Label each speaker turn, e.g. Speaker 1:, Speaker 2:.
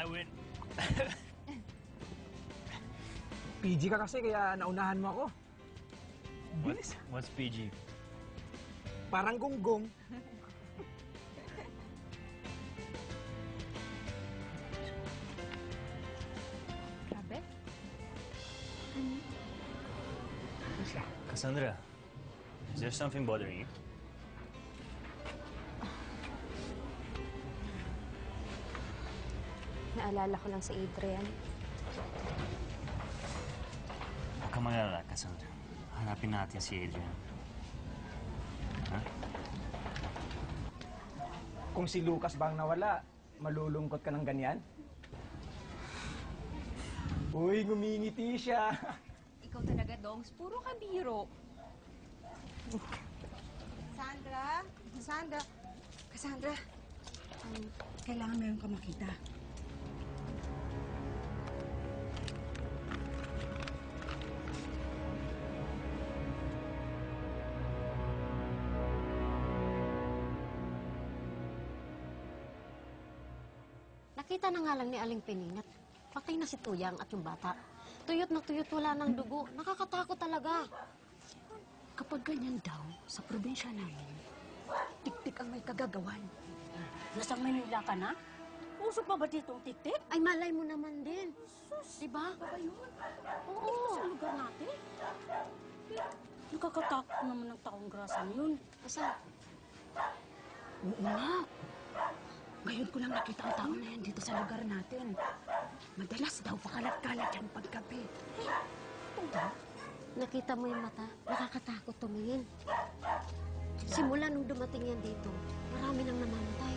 Speaker 1: I win.
Speaker 2: PG ka kasi, kaya naunahan mo ako. Bilis.
Speaker 1: What's PG?
Speaker 2: Parang gonggong.
Speaker 3: Grabe.
Speaker 1: Cassandra, is there something bothering you?
Speaker 3: Naalala ko lang si Adrian.
Speaker 1: Huwag ka mag-alala, Cassandra. Hanapin natin si Adrian. Ha?
Speaker 2: Kung si Lucas bang nawala, malulungkot ka ng ganyan? Uy, ngumingiti siya.
Speaker 3: Ikaw talaga, Dongs. Puro ka biro.
Speaker 4: Cassandra, kailangan meron ka makita.
Speaker 5: Nakita na nga lang ni Aling Pining at patay na si Tuyang at yung bata. Tuyot na tuyot, wala ng dugo. Nakakatakot talaga.
Speaker 4: Kapag ganyan daw, sa probinsya namin, tik-tik ang may kagagawan.
Speaker 6: Nasa Manila ka na? Uso pa ba ditong tik-tik?
Speaker 5: Ay, malay mo naman din. Diba?
Speaker 6: Ba yun?
Speaker 5: Oo.
Speaker 6: Sa lugar natin? Nakakatakot naman ng taong grasang yun.
Speaker 5: Asa?
Speaker 4: Oo nga. Ngayon ko lang nakita ang tao na yan dito sa lugar natin. Madalas daw pakalat-kalat yan paggabi. Ito daw.
Speaker 5: Nakita mo yung mata? Nakakatakot tumingin. Simula nung dumating yan dito, marami nang namamatay.